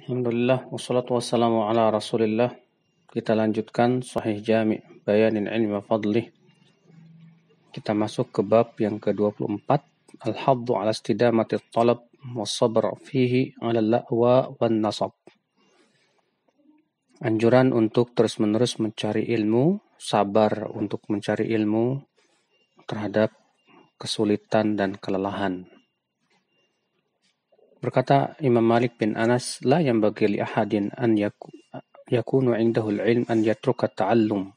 Alhamdulillah, wassalatu wassalamu ala rasulillah. Kita lanjutkan Sahih Jami' Bayanin Ilmi wa Fadlih. Kita masuk ke bab yang ke-24. Al-haddu ala istidamati talab wa sabr fihi ala la'wa wan nasab. Anjuran untuk terus-menerus mencari ilmu, sabar untuk mencari ilmu terhadap kesulitan dan kelelahan. Berkata Imam Malik bin Anas, la yanbaghi li ahadin an yakunu indahu al-ilm an yatruka ta'allum.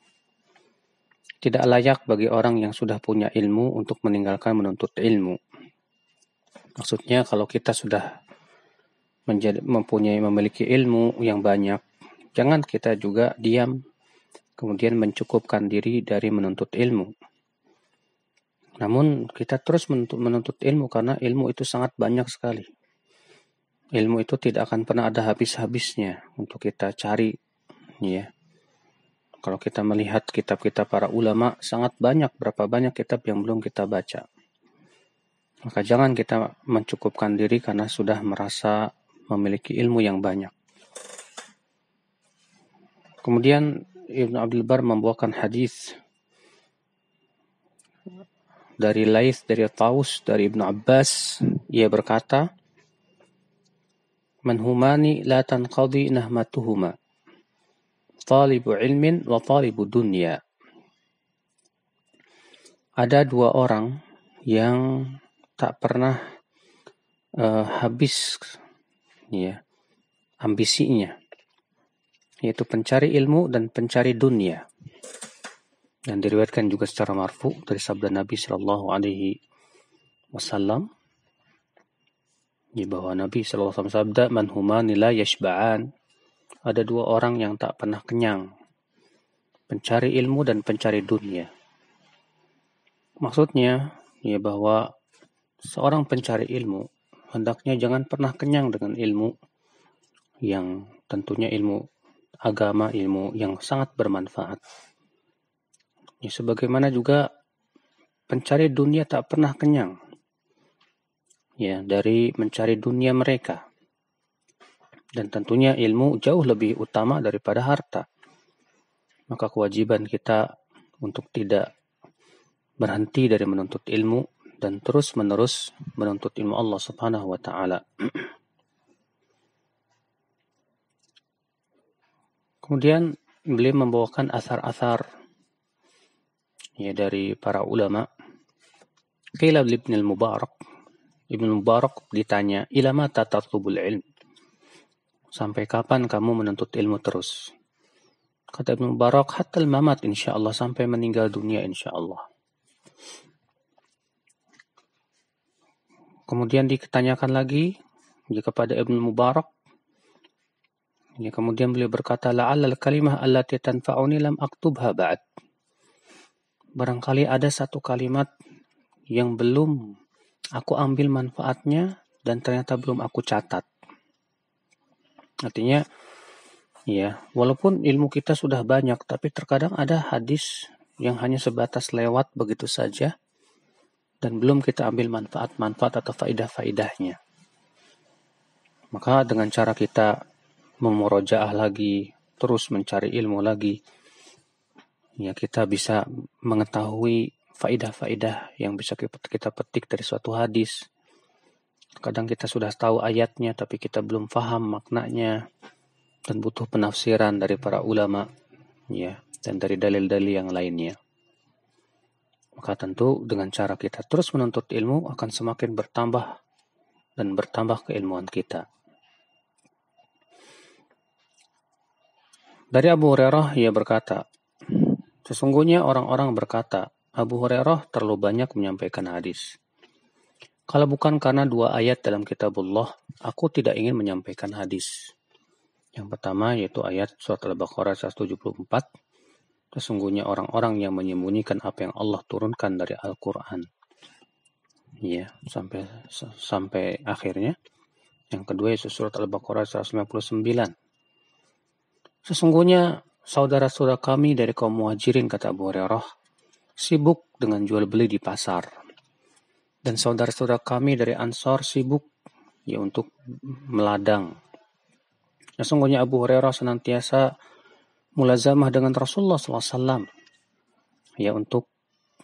Tidak layak bagi orang yang sudah punya ilmu untuk meninggalkan menuntut ilmu. Maksudnya kalau kita sudah memiliki ilmu yang banyak, jangan kita juga diam kemudian mencukupkan diri dari menuntut ilmu. Namun kita terus menuntut ilmu karena ilmu itu sangat banyak sekali. Ilmu itu tidak akan pernah ada habis-habisnya untuk kita cari, ya. Kalau kita melihat kitab-kitab para ulama, sangat banyak, berapa banyak kitab yang belum kita baca. Maka jangan kita mencukupkan diri karena sudah merasa memiliki ilmu yang banyak. Kemudian Ibnu Abdul Bar membawakan hadis dari Laits, dari Taus, dari Ibnu Abbas. Ia berkata, "Man humani la tanqadi nahmatuhuma, talibu ilmin wa talibu dunya." Ada dua orang yang tak pernah habis, ya, ambisinya, yaitu pencari ilmu dan pencari dunia. Dan diriwayatkan juga secara marfu dari sabda Nabi Shallallahu Alaihi Wasallam, bahwa Nabi Shallallahu Alaihi Wasallam sabda, "Man humani la yashba'an." Ada dua orang yang tak pernah kenyang, pencari ilmu dan pencari dunia. Maksudnya, ya, bahwa seorang pencari ilmu hendaknya jangan pernah kenyang dengan ilmu yang tentunya ilmu agama, ilmu yang sangat bermanfaat. Ya, sebagaimana juga pencari dunia tak pernah kenyang, ya, dari mencari dunia mereka. Dan tentunya ilmu jauh lebih utama daripada harta. Maka kewajiban kita untuk tidak berhenti dari menuntut ilmu dan terus-menerus menuntut ilmu Allah Subhanahu wa taala. Kemudian beliau membawakan asar-asar, ya, dari para ulama. Qila Ibn al-Mubarak, Ibn al-Mubarak ditanya, "Ila mata tatlubul ilm?" Sampai kapan kamu menuntut ilmu terus? Kata Ibn al-Mubarak, hatta al-mamat insyaallah, sampai meninggal dunia insyaallah. Kemudian ditanyakan lagi kepada Ibn al-Mubarak, ya, kemudian beliau berkata, la'allal kalimah allati tanfa'uni lam aktubha ba'd. Barangkali ada satu kalimat yang belum aku ambil manfaatnya dan ternyata belum aku catat. Artinya, ya, walaupun ilmu kita sudah banyak, tapi terkadang ada hadis yang hanya sebatas lewat begitu saja dan belum kita ambil manfaat-manfaat atau faidah-faidahnya. Maka dengan cara kita memurojaah lagi, terus mencari ilmu lagi, ya, kita bisa mengetahui faidah-faidah yang bisa kita petik dari suatu hadis. Kadang kita sudah tahu ayatnya tapi kita belum paham maknanya dan butuh penafsiran dari para ulama, ya, dan dari dalil-dalil yang lainnya. Maka tentu dengan cara kita terus menuntut ilmu akan semakin bertambah dan bertambah keilmuan kita. Dari Abu Hurairah, ia berkata, sesungguhnya orang-orang berkata, Abu Hurairah terlalu banyak menyampaikan hadis. Kalau bukan karena dua ayat dalam kitabullah, aku tidak ingin menyampaikan hadis. Yang pertama yaitu ayat surat Al-Baqarah 174. Sesungguhnya orang-orang yang menyembunyikan apa yang Allah turunkan dari Al-Quran. Ya, sampai akhirnya. Yang kedua yaitu surat Al-Baqarah 199. Sesungguhnya saudara-saudara kami dari kaum muhajirin, kata Abu Hurairah, sibuk dengan jual beli di pasar. Dan saudara-saudara kami dari Ansor sibuk, ya, untuk meladang. Sesungguhnya Abu Hurairah senantiasa mulazamah dengan Rasulullah SAW, ya, untuk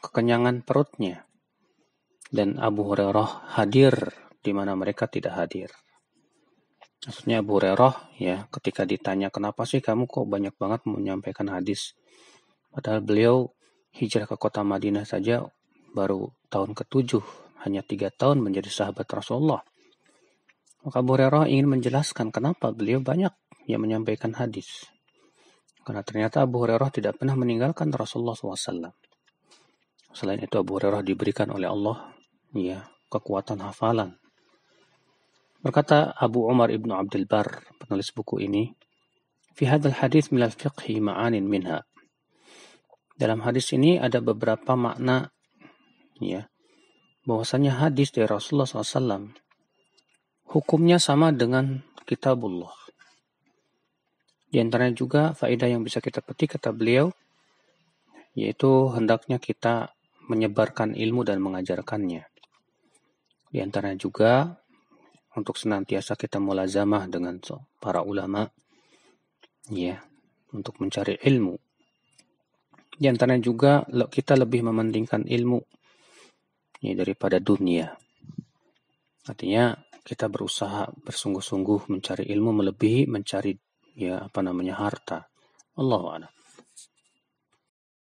kekenyangan perutnya. Dan Abu Hurairah hadir di mana mereka tidak hadir. Maksudnya Abu Hurairah, ya, ketika ditanya, kenapa sih kamu kok banyak banget menyampaikan hadis? Padahal beliau hijrah ke kota Madinah saja baru tahun ke-7, hanya 3 tahun menjadi sahabat Rasulullah. Maka Abu Hurairah ingin menjelaskan kenapa beliau banyak yang menyampaikan hadis. Karena ternyata Abu Hurairah tidak pernah meninggalkan Rasulullah SAW. Selain itu Abu Hurairah diberikan oleh Allah, ya, kekuatan hafalan. Berkata Abu Umar ibnu Abdul Bar, penulis buku ini, "Fi hadzal hadits minal fiqhi ma'anin minha." Dalam hadis ini ada beberapa makna, ya, bahwasanya hadis dari Rasulullah SAW hukumnya sama dengan kitabullah. Di antaranya juga faedah yang bisa kita petik, kata beliau, yaitu hendaknya kita menyebarkan ilmu dan mengajarkannya. Di antaranya juga untuk senantiasa kita mulazamah dengan para ulama, ya, untuk mencari ilmu. Di antaranya juga kita lebih mementingkan ilmu, ya, daripada dunia. Artinya kita berusaha bersungguh-sungguh mencari ilmu melebihi mencari, ya, harta. Allahu a'lam.